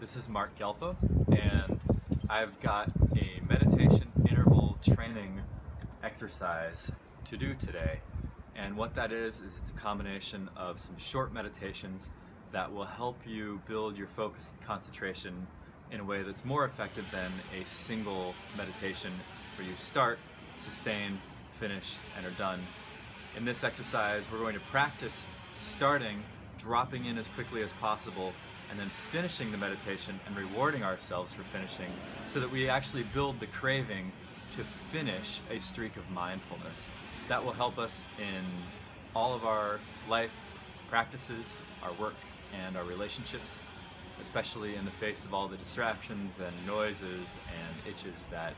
This is Mark Gelfo, and I've got a meditation interval training exercise to do today. And what that is it's a combination of some short meditations that will help you build your focus and concentration in a way that's more effective than a single meditation where you start, sustain, finish, and are done. In this exercise, we're going to practice starting, dropping in as quickly as possible, and then finishing the meditation and rewarding ourselves for finishing so that we actually build the craving to finish a streak of mindfulness. That will help us in all of our life practices, our work, and our relationships, especially in the face of all the distractions and noises and itches that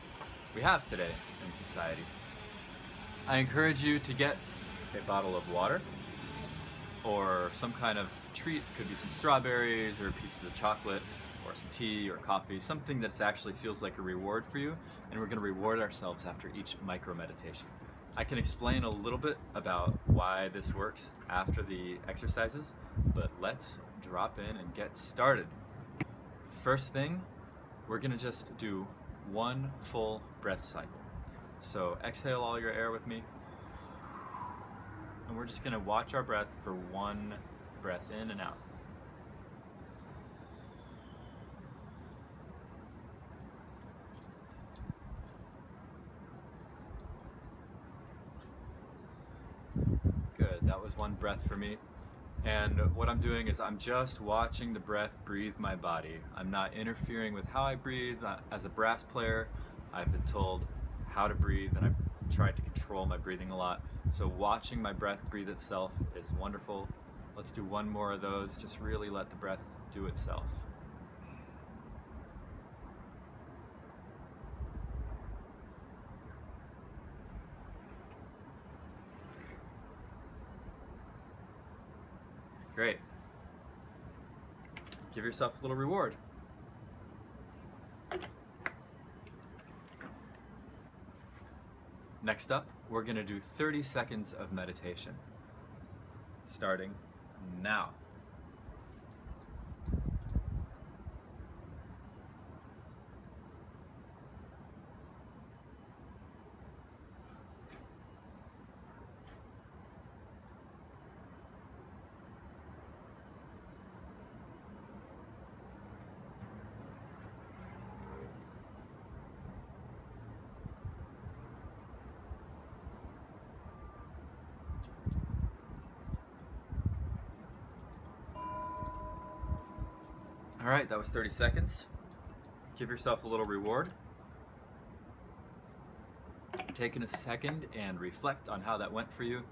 we have today in society. I encourage you to get a bottle of water or some kind of treat. Could be some strawberries or pieces of chocolate or some tea or coffee, something that actually feels like a reward for you, and we're going to reward ourselves after each micro meditation. I can explain a little bit about why this works after the exercises, but let's drop in and get started. First thing, we're going to just do one full breath cycle. So exhale all your air with me, and we're just going to watch our breath for one breath in and out. Good, that was one breath for me. And what I'm doing is I'm just watching the breath breathe my body. I'm not interfering with how I breathe. As a brass player, I've been told how to breathe, and I've tried to control my breathing a lot. So watching my breath breathe itself is wonderful. Let's do one more of those. Just really let the breath do itself. Great. Give yourself a little reward. Next up, we're going to do 30 seconds of meditation, starting now. All right, that was 30 seconds. Give yourself a little reward. Taking a second and reflect on how that went for you.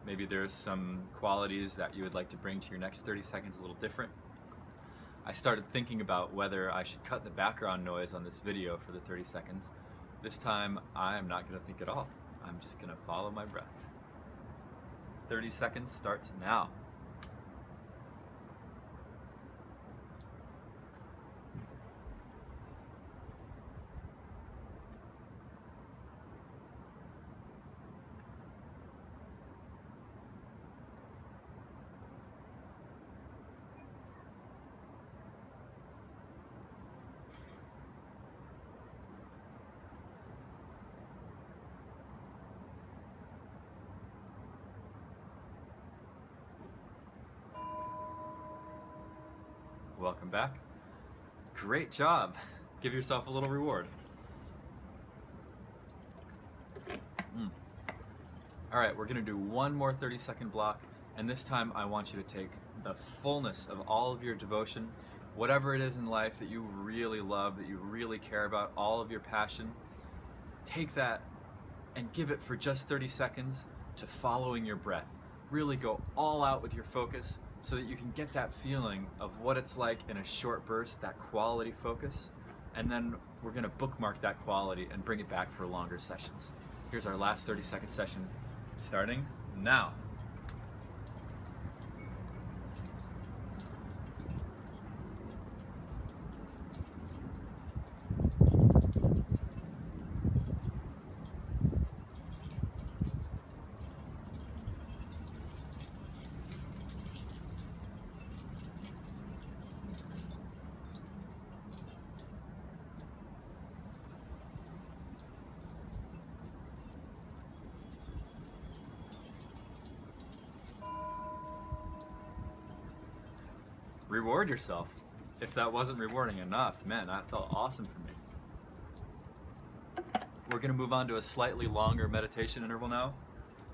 Maybe there's some qualities that you would like to bring to your next 30 seconds a little different. I started thinking about whether I should cut the background noise on this video for the 30 seconds. This time, I'm not going to think at all. I'm just going to follow my breath. 30 seconds starts now. Welcome back. Great job. Give yourself a little reward. All right, we're gonna do one more 30-second block, and this time I want you to take the fullness of all of your devotion, whatever it is in life that you really love, that you really care about, all of your passion, take that and give it for just 30 seconds to following your breath. Really go all out with your focus so that you can get that feeling of what it's like in a short burst, that quality focus, and then we're gonna bookmark that quality and bring it back for longer sessions. Here's our last 30-second session, starting now. reward yourself. If that wasn't rewarding enough, man, that felt awesome for me. We're going to move on to a slightly longer meditation interval now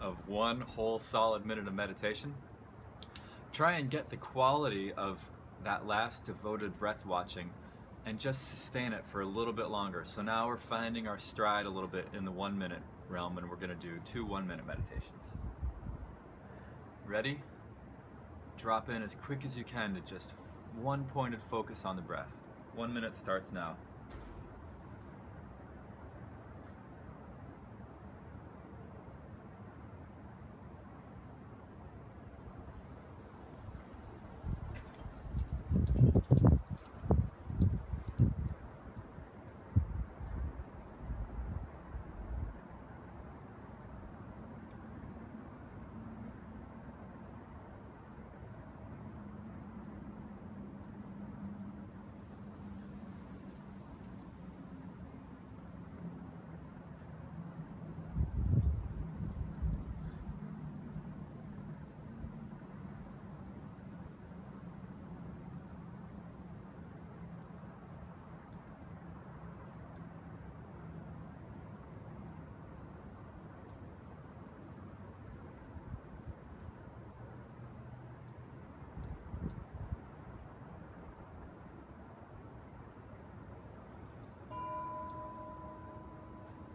of 1 whole solid minute of meditation. Try and get the quality of that last devoted breath watching and just sustain it for a little bit longer. So now we're finding our stride a little bit in the 1 minute realm, and we're going to do 2 1-minute meditations. Ready? Drop in as quick as you can to just one pointed focus on the breath. 1 minute starts now.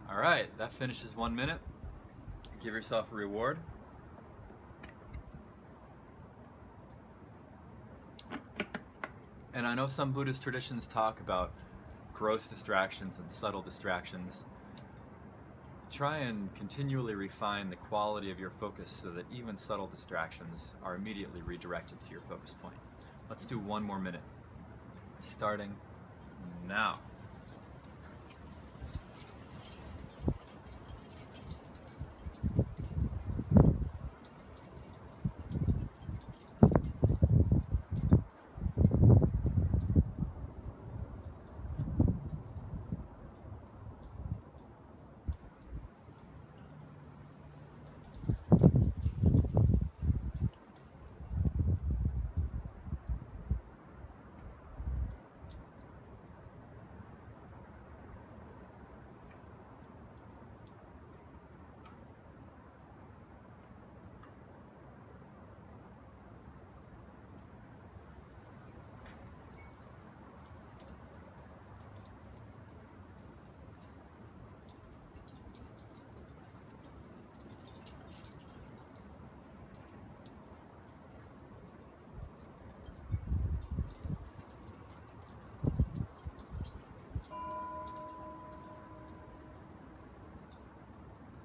All right, that finishes 1 minute. Give yourself a reward. And I know some Buddhist traditions talk about gross distractions and subtle distractions. Try and continually refine the quality of your focus so that even subtle distractions are immediately redirected to your focus point. Let's do 1 more minute, starting now.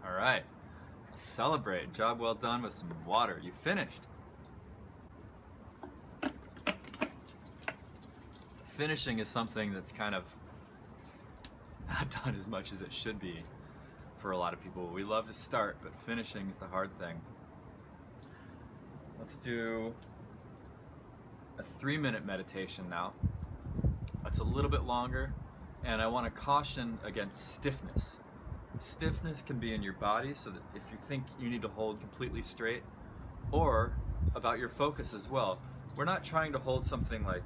All right, celebrate. Job well done with some water. You finished. Finishing is something that's kind of not done as much as it should be for a lot of people. We love to start, but finishing is the hard thing. Let's do a 3-minute meditation now. That's a little bit longer, and I want to caution against stiffness. Stiffness can be in your body, so that if you think you need to hold completely straight, or about your focus as well. We're not trying to hold something like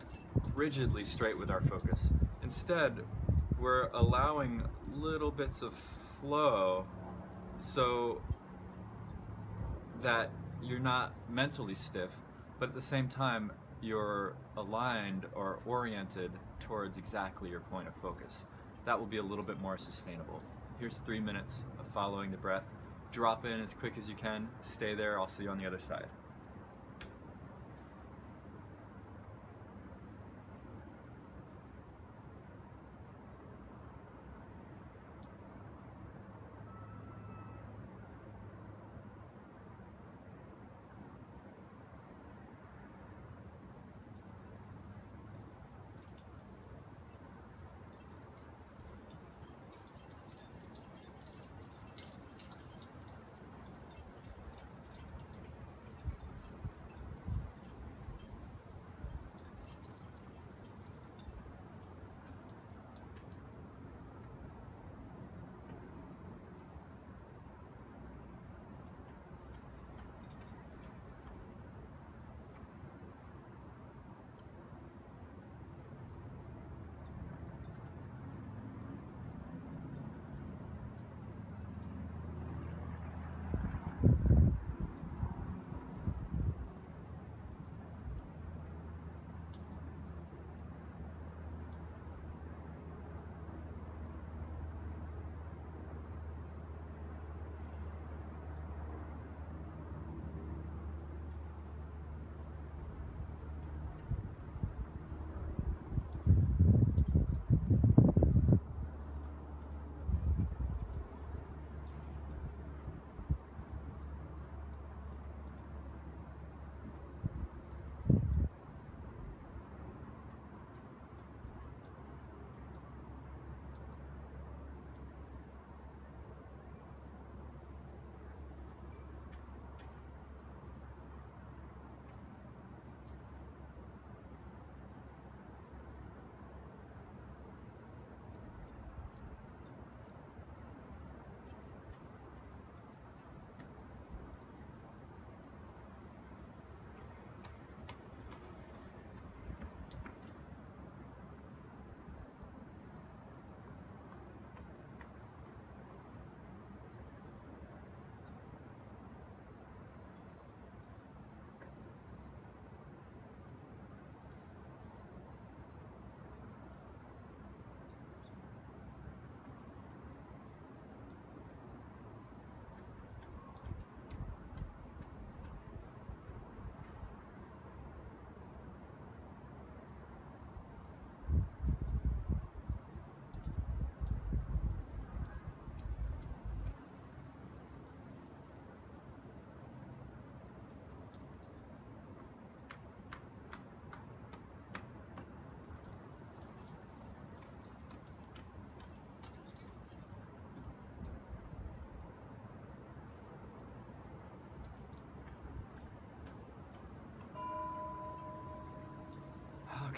rigidly straight with our focus. Instead, we're allowing little bits of flow so that you're not mentally stiff, but at the same time you're aligned or oriented towards exactly your point of focus. That will be a little bit more sustainable. Here's 3 minutes of following the breath. Drop in as quick as you can. Stay there. I'll see you on the other side.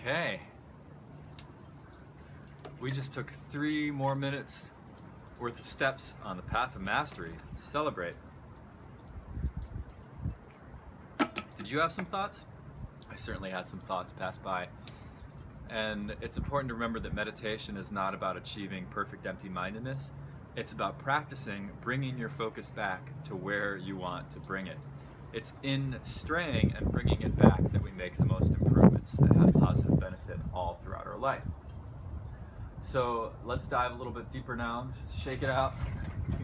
Okay. We just took 3 more minutes worth of steps on the path of mastery. Celebrate. Did you have some thoughts? I certainly had some thoughts pass by. And it's important to remember that meditation is not about achieving perfect empty-mindedness. It's about practicing bringing your focus back to where you want to bring it. It's in straying and bringing it back that we make the most improvements that have positive benefit all throughout our life. So let's dive a little bit deeper now. Shake it out.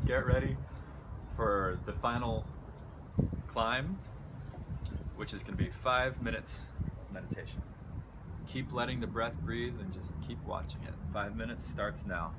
Get ready for the final climb, which is going to be 5 minutes meditation. Keep letting the breath breathe and just keep watching it. 5 minutes starts now.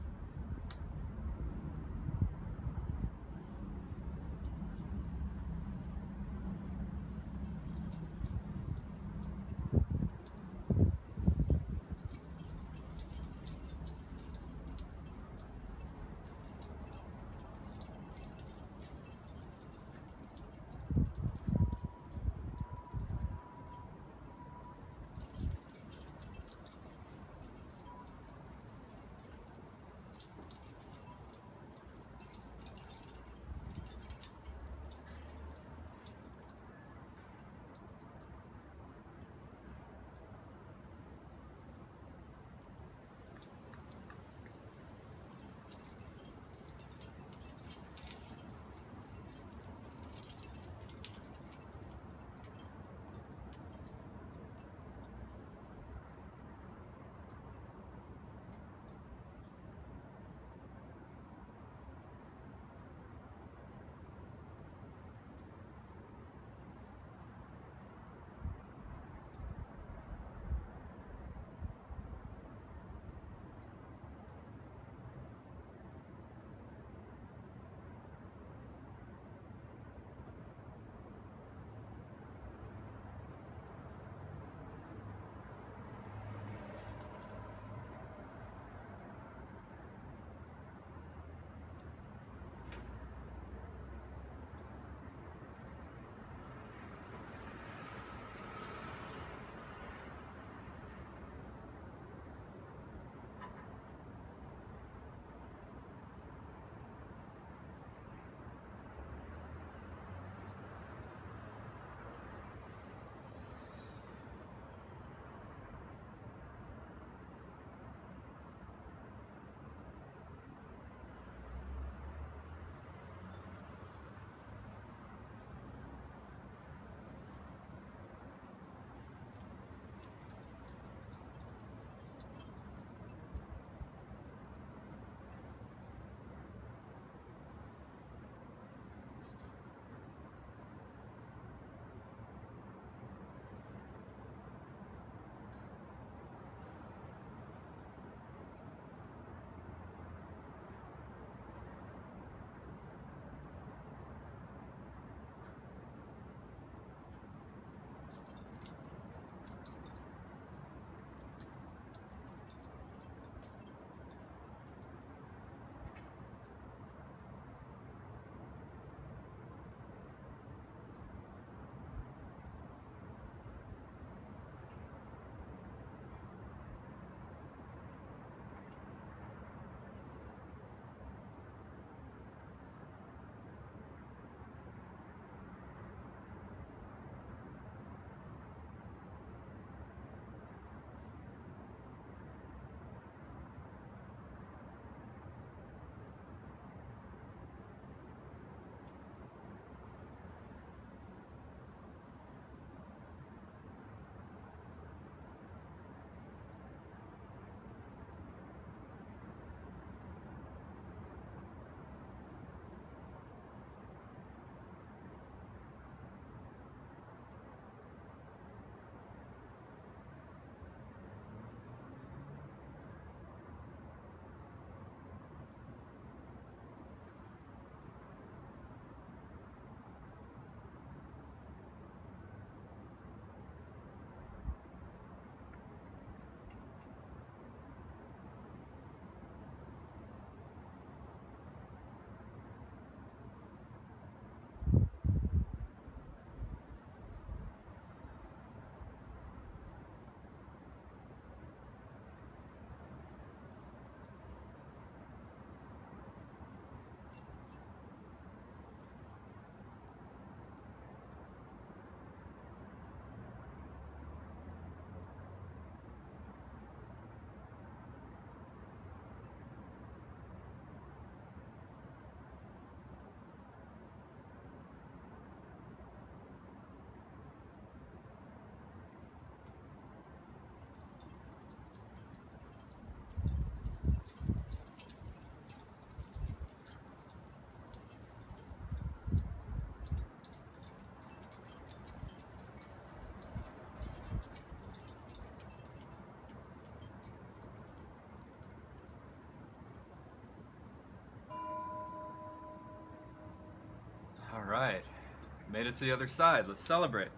Made it to the other side. Let's celebrate.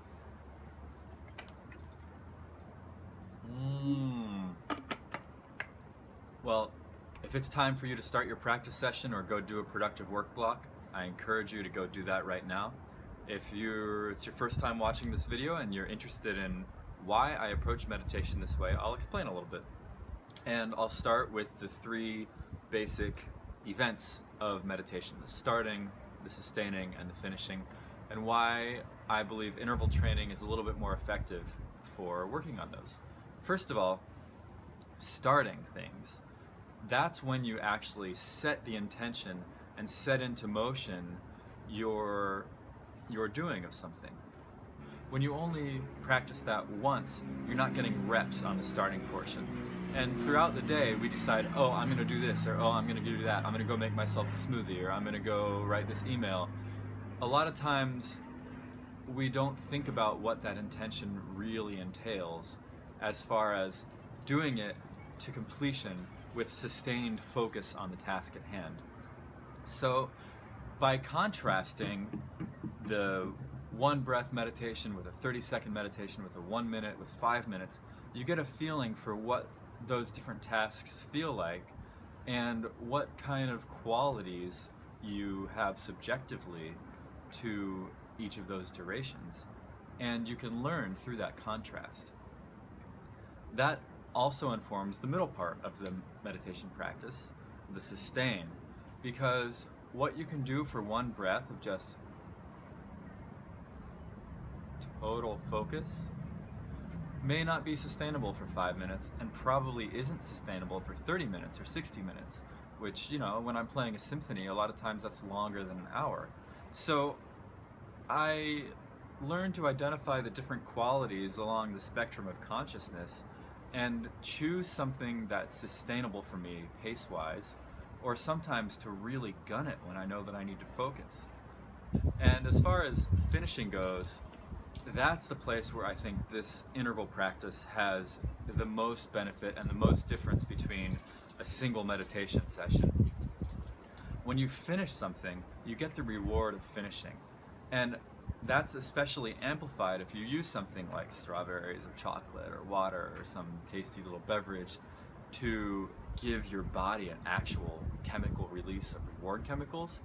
Well, if it's time for you to start your practice session or go do a productive work block, I encourage you to go do that right now. If it's your first time watching this video and you're interested in why I approach meditation this way, I'll explain a little bit. And I'll start with the three basic events of meditation: the starting, the sustaining, and the finishing, and why I believe interval training is a little bit more effective for working on those. First of all, starting things. That's when you actually set the intention and set into motion your doing of something. When you only practice that once, you're not getting reps on the starting portion. And throughout the day, we decide, oh, I'm going to do this, or oh, I'm going to do that. I'm going to go make myself a smoothie, or I'm going to go write this email. A lot of times, we don't think about what that intention really entails as far as doing it to completion with sustained focus on the task at hand. So, by contrasting the one breath meditation with a 30-second meditation with a 1 minute with 5 minutes, you get a feeling for what those different tasks feel like and what kind of qualities you have subjectively to each of those durations. And you can learn through that contrast. That also informs the middle part of the meditation practice, the sustain, because what you can do for one breath of just total focus may not be sustainable for 5 minutes, and probably isn't sustainable for 30 minutes or 60 minutes, which, you know, when I'm playing a symphony, a lot of times that's longer than an hour. So I learned to identify the different qualities along the spectrum of consciousness and choose something that's sustainable for me pace-wise, or sometimes to really gun it when I know that I need to focus. And as far as finishing goes, that's the place where I think this interval practice has the most benefit and the most difference between a single meditation session. When you finish something, you get the reward of finishing. And that's especially amplified if you use something like strawberries or chocolate or water or some tasty little beverage to give your body an actual chemical release of reward chemicals.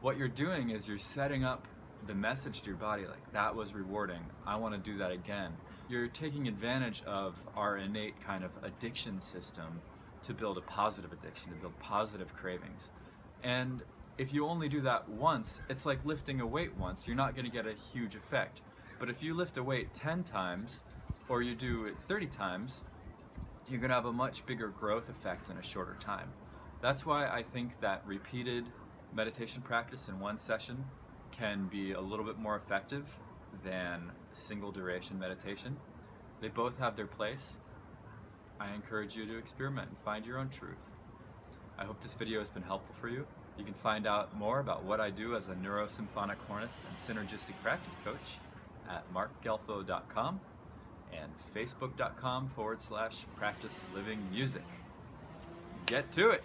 What you're doing is you're setting up the message to your body like, that was rewarding, I want to do that again. You're taking advantage of our innate kind of addiction system to build a positive addiction, to build positive cravings. And if you only do that once, it's like lifting a weight once. You're not going to get a huge effect. But if you lift a weight 10 times, or you do it 30 times, you're going to have a much bigger growth effect in a shorter time. That's why I think that repeated meditation practice in one session can be a little bit more effective than single duration meditation. They both have their place. I encourage you to experiment and find your own truth. I hope this video has been helpful for you. You can find out more about what I do as a neurosymphonic hornist and synergistic practice coach at markgelfo.com and facebook.com/practicelivingmusic. Get to it!